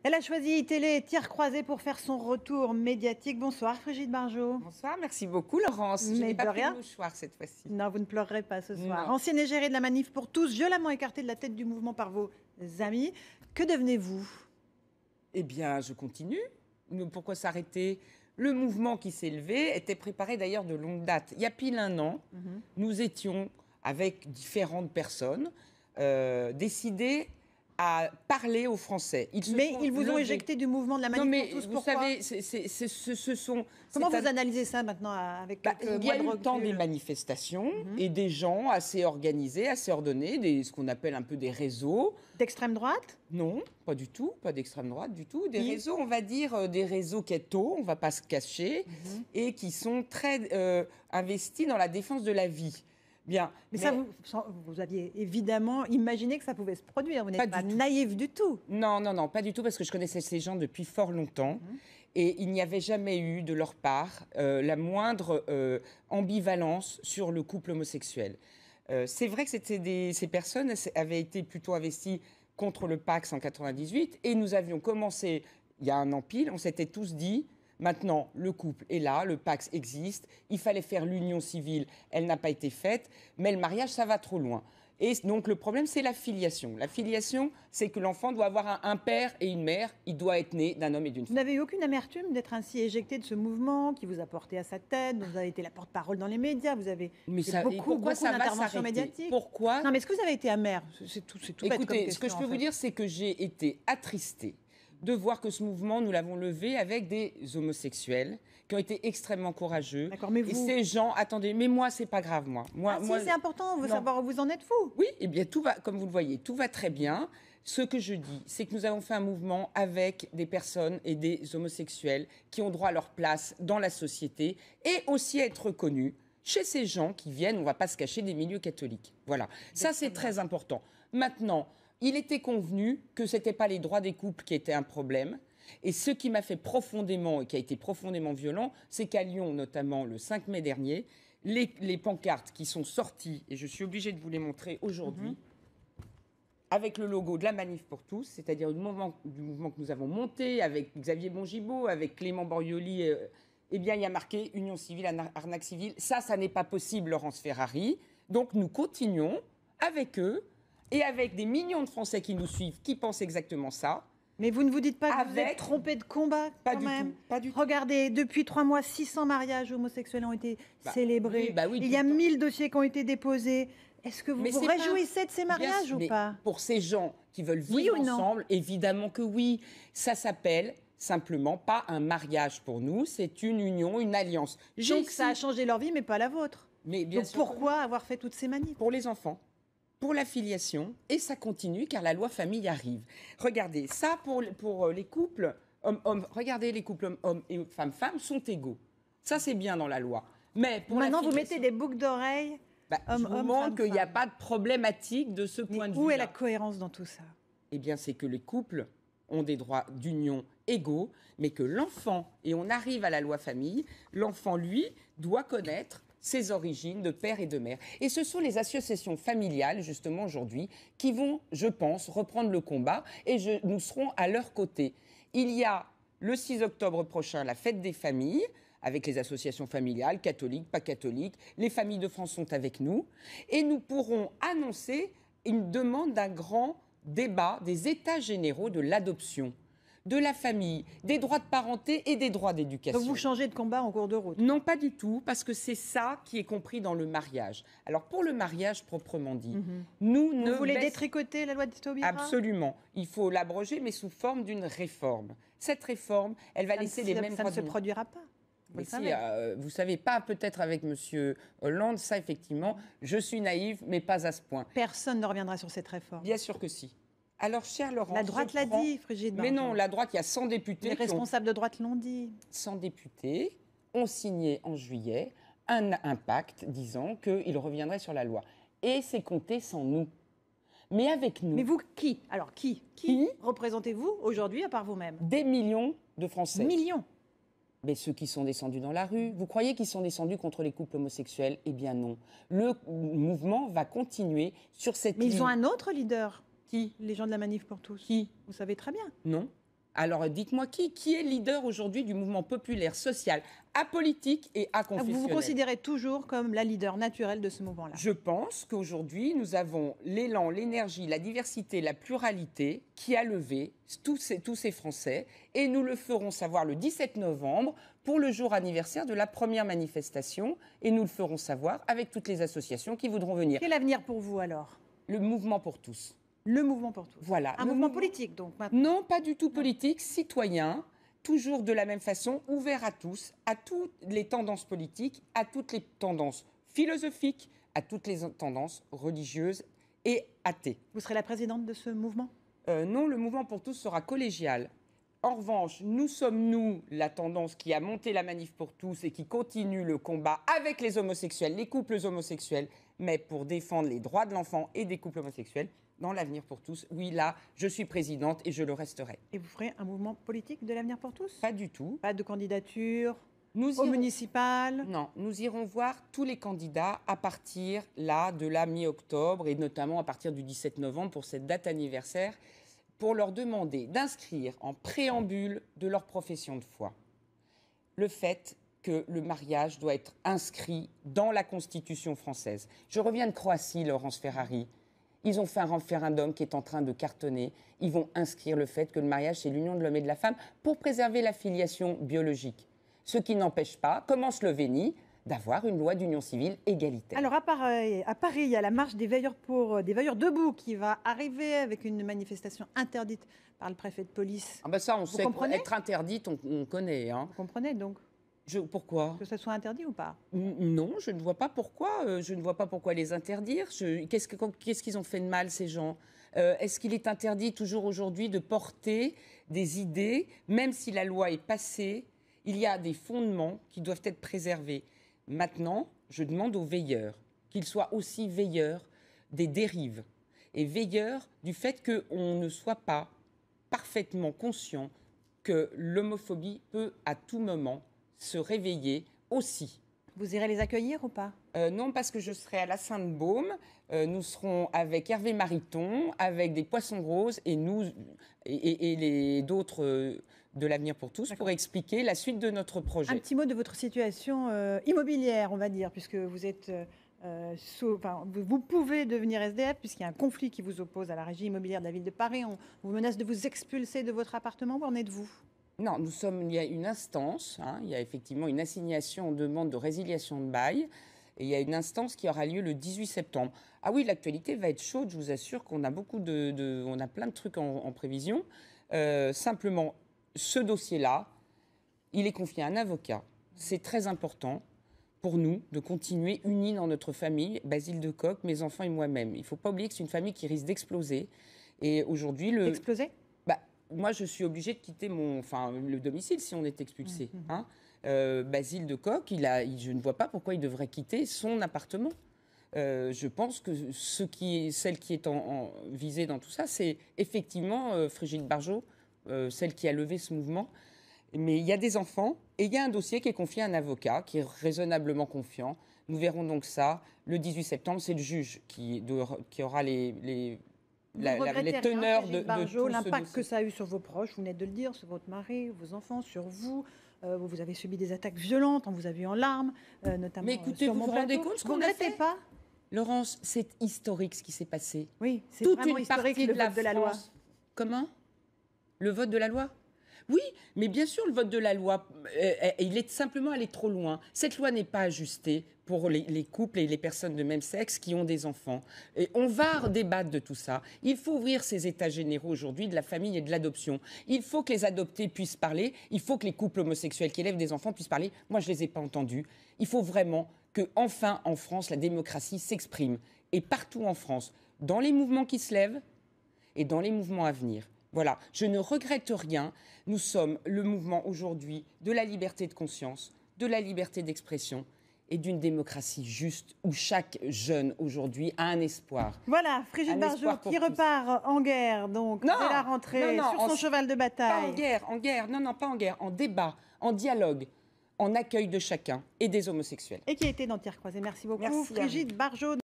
Elle a choisi iTélé, tir croisé pour faire son retour médiatique. Bonsoir Brigitte Barjot. Bonsoir, merci beaucoup Laurence. Je Mais n'ai de pas pris rien. de mouchoir cette fois-ci. Non, vous ne pleurerez pas ce soir. Non. Ancienne égérie de la Manif pour tous, violemment écartée de la tête du mouvement par vos amis. Que devenez-vous? Eh bien, je continue. Pourquoi s'arrêter? Le mouvement qui s'est levé était préparé d'ailleurs de longue date. Il y a pile un an, nous étions, avec différentes personnes, décidés à parler aux Français. Mais ils vous ont éjecté du mouvement de la Manif Non, mais pour tous. vous Pourquoi? savez, ce sont... Comment vous analysez ça maintenant avec quelques il y a mois de eu le temps recul? des manifestations et des gens assez organisés, assez ordonnés, ce qu'on appelle un peu des réseaux. D'extrême droite? Non, pas du tout, pas d'extrême droite du tout. Des Qui? réseaux, on va dire, des réseaux keto, on va pas se cacher, et qui sont très investis dans la défense de la vie. Bien. Mais ça, vous aviez évidemment imaginé que ça pouvait se produire. Vous n'êtes pas naïf du tout. Non, non, non, pas du tout, parce que je connaissais ces gens depuis fort longtemps. Et il n'y avait jamais eu de leur part la moindre ambivalence sur le couple homosexuel. C'est vrai que ces personnes avaient été plutôt investies contre le Pax en 98, et nous avions commencé, il y a un an pile, on s'était tous dit... Maintenant, le couple est là, le Pax existe, il fallait faire l'union civile, elle n'a pas été faite, mais le mariage, ça va trop loin. Et donc le problème, c'est la filiation. La filiation, c'est que l'enfant doit avoir un père et une mère, il doit être né d'un homme et d'une femme. Vous n'avez eu aucune amertume d'être ainsi éjecté de ce mouvement qui vous a porté à sa tête, dont vous avez été la porte-parole dans les médias, vous avez fait beaucoup d'interventions médiatiques. Pourquoi? Non, mais est-ce que vous avez été amer? C'est tout bête comme Écoutez, question, ce que je peux en fait. vous dire, c'est que j'ai été attristée de voir que ce mouvement, nous l'avons levé avec des homosexuels qui ont été extrêmement courageux. D'accord, mais et vous... ces gens, attendez, mais moi, c'est pas grave, moi. Si, c'est important, on veut savoir où vous en êtes, vous. Oui, eh bien, tout va, comme vous le voyez, tout va très bien. Ce que je dis, c'est que nous avons fait un mouvement avec des personnes et des homosexuels qui ont droit à leur place dans la société et aussi à être reconnus chez ces gens qui viennent, on ne va pas se cacher, des milieux catholiques. Voilà, ça c'est très important. Maintenant, il était convenu que ce n'était pas les droits des couples qui étaient un problème. Et ce qui m'a fait profondément, et qui a été profondément violent, c'est qu'à Lyon, notamment le 5 mai dernier, les pancartes qui sont sorties, et je suis obligée de vous les montrer aujourd'hui, avec le logo de la Manif pour tous, c'est-à-dire du mouvement que nous avons monté avec Xavier Bongibaud, avec Clément Borioli, eh bien, il y a marqué Union civile, arnaque civile. Ça n'est pas possible, Laurence Ferrari. Donc, nous continuons avec eux et avec des millions de Français qui nous suivent, qui pensent exactement ça. Mais vous ne vous dites pas que vous êtes trompé de combat, pas quand du même. tout, pas du tout. Regardez, depuis 3 mois, 600 mariages homosexuels ont été célébrés. Oui, il y a 1000 dossiers qui ont été déposés. Est-ce que vous vous réjouissez de ces mariages ou pas? Pour ces gens qui veulent vivre ensemble, évidemment que oui. Ça s'appelle simplement pas un mariage pour nous, c'est une union, une alliance. Donc ça a changé leur vie, mais pas la vôtre. Mais bien Donc sûr, pourquoi avoir fait toutes ces manifs? Pour les enfants, pour la filiation, et ça continue car la loi famille arrive. Regardez, ça pour les couples hommes-hommes, regardez, les couples hommes-hommes et femmes-femmes sont égaux. Ça c'est bien dans la loi. Mais pour maintenant vous mettez des boucles d'oreilles. Je vous montre qu'il n'y a pas de problématique de ce point de vue. Où est la cohérence dans tout ça? Eh bien, c'est que les couples ont des droits d'union égaux, mais que l'enfant, et on arrive à la loi famille, l'enfant, lui, doit connaître ses origines de père et de mère. Et ce sont les associations familiales, justement, aujourd'hui, qui vont, je pense, reprendre le combat, et nous serons à leur côté. Il y a, le 6 octobre prochain, la fête des familles, avec les associations familiales, catholiques, pas catholiques. Les familles de France sont avec nous. Et nous pourrons annoncer une demande d'un grand débat des états généraux de l'adoption, de la famille, des droits de parenté et des droits d'éducation. Donc vous changez de combat en cours de route? Non, pas du tout, parce que c'est ça qui est compris dans le mariage. Alors pour le mariage proprement dit, nous ne... Vous voulez détricoter la loi de Taubira? Absolument. Il faut l'abroger, mais sous forme d'une réforme. Cette réforme, elle va laisser les mêmes droits. Ça ne se produira pas. Vous savez pas, peut-être avec M. Hollande, ça effectivement, je suis naïve, mais pas à ce point. Personne ne reviendra sur cette réforme. Bien sûr que si. Alors, cher Laurent... La droite l'a dit, Brigitte Barjot. Mais non, la droite, il y a 100 députés... Les responsables de droite l'ont dit. 100 députés ont signé en juillet un pacte disant qu'ils reviendraient sur la loi. Et c'est compté sans nous. Mais avec nous... Mais vous, qui? Alors, qui représentez-vous aujourd'hui, à part vous-même? Des millions de Français. Millions? Mais ceux qui sont descendus dans la rue, vous croyez qu'ils sont descendus contre les couples homosexuels? Eh bien non. Le mouvement va continuer sur cette ligne. Mais ils ont un autre leader. Qui? Les gens de la Manif pour tous. Qui? Vous savez très bien. Non. Alors, dites-moi qui est leader aujourd'hui du mouvement populaire, social, apolitique et aconfessionnel? Vous vous considérez toujours comme la leader naturelle de ce mouvement-là? Je pense qu'aujourd'hui, nous avons l'élan, l'énergie, la diversité, la pluralité qui a levé tous ces Français. Et nous le ferons savoir le 17 novembre pour le jour anniversaire de la première manifestation. Et nous le ferons savoir avec toutes les associations qui voudront venir. Quel avenir pour vous alors? Le mouvement pour tous. Le mouvement pour tous. Voilà. Un mouvement politique, donc, maintenant? Non, pas du tout politique, citoyen, toujours de la même façon, ouvert à tous, à toutes les tendances politiques, à toutes les tendances philosophiques, à toutes les tendances religieuses et athées. Vous serez la présidente de ce mouvement? Non, le mouvement pour tous sera collégial. En revanche, nous sommes, la tendance qui a monté la manif pour tous et qui continue le combat avec les homosexuels, les couples homosexuels, mais pour défendre les droits de l'enfant et des couples homosexuels. Dans l'avenir pour tous, oui, là, je suis présidente et je le resterai. Et vous ferez un mouvement politique de l'avenir pour tous? Pas du tout. Pas de candidature au municipal? Non, nous irons voir tous les candidats à partir là de la mi-octobre et notamment à partir du 17 novembre pour cette date anniversaire, pour leur demander d'inscrire en préambule de leur profession de foi le fait que le mariage doit être inscrit dans la Constitution française. Je reviens de Croatie, Laurence Ferrari. Ils ont fait un référendum qui est en train de cartonner. Ils vont inscrire le fait que le mariage, c'est l'union de l'homme et de la femme pour préserver la filiation biologique. Ce qui n'empêche pas, comme en Slovénie, d'avoir une loi d'union civile égalitaire. Alors à Paris, il y a la marche des veilleurs debout qui va arriver avec une manifestation interdite par le préfet de police. Ah ben ça, on sait qu'être interdite, on connaît. Hein. Vous comprenez donc? Pourquoi? Que ça soit interdit ou pas? Non, je ne vois pas pourquoi. Je ne vois pas pourquoi les interdire. Qu'est-ce qu'ils ont fait de mal, ces gens? Est-ce qu'il est interdit toujours aujourd'hui de porter des idées, même si la loi est passée? Il y a des fondements qui doivent être préservés. Maintenant, je demande aux veilleurs qu'ils soient aussi veilleurs des dérives et veilleurs du fait qu'on ne soit pas parfaitement conscient que l'homophobie peut à tout moment se réveiller aussi. Vous irez les accueillir ou pas? Non, parce que je serai à la Sainte-Baume. Nous serons avec Hervé Mariton, avec des Poissons Roses et d'autres de l'Avenir pour tous pour expliquer la suite de notre projet. Un petit mot de votre situation immobilière, on va dire, puisque vous êtes... vous pouvez devenir SDF puisqu'il y a un conflit qui vous oppose à la régie immobilière de la ville de Paris. On vous menace de vous expulser de votre appartement. Où en êtes-vous? Non, il y a une instance, il y a effectivement une assignation en demande de résiliation de bail, et il y a une instance qui aura lieu le 18 septembre. Ah oui, l'actualité va être chaude, je vous assure qu'on a on a plein de trucs en prévision. Simplement, ce dossier-là, il est confié à un avocat. C'est très important pour nous de continuer unis dans notre famille, Basile de Kock, mes enfants et moi-même. Il ne faut pas oublier que c'est une famille qui risque d'exploser. Et aujourd'hui, Exploser? Moi, je suis obligée de quitter le domicile si on est expulsé. Basile de Kock, je ne vois pas pourquoi il devrait quitter son appartement. Je pense que celle qui est visée dans tout ça, c'est effectivement Frigide Barjot, celle qui a levé ce mouvement. Mais il y a des enfants et il y a un dossier qui est confié à un avocat qui est raisonnablement confiant. Nous verrons donc ça le 18 septembre. C'est le juge qui aura les teneurs de tout ce l'impact que ça a eu sur vos proches, vous venez de le dire, sur votre mari, vos enfants, sur vous. Vous avez subi des attaques violentes, on vous a vu en larmes, notamment. Mais écoutez, vous vous rendez compte ce qu'on a fait? Pas Laurence, c'est historique ce qui s'est passé. Oui, c'est toute vraiment une historique, partie le vote de la loi. Comment? Le vote de la loi? Oui, mais bien sûr, le vote de la loi, il est simplement allé trop loin. Cette loi n'est pas ajustée pour les couples et les personnes de même sexe qui ont des enfants. Et on va débattre de tout ça. Il faut ouvrir ces états généraux aujourd'hui de la famille et de l'adoption. Il faut que les adoptés puissent parler. Il faut que les couples homosexuels qui élèvent des enfants puissent parler. Moi, je ne les ai pas entendus. Il faut vraiment que, enfin, en France, la démocratie s'exprime. Et partout en France, dans les mouvements qui se lèvent et dans les mouvements à venir. Voilà, je ne regrette rien. Nous sommes le mouvement aujourd'hui de la liberté de conscience, de la liberté d'expression et d'une démocratie juste où chaque jeune aujourd'hui a un espoir. Voilà, Frigide Barjot qui repart en guerre, donc dès la rentrée, sur son cheval de bataille. Pas en guerre, en débat, en dialogue, en accueil de chacun et des homosexuels. Et qui a été dans Tir Croisé. Merci beaucoup, Frigide Barjot.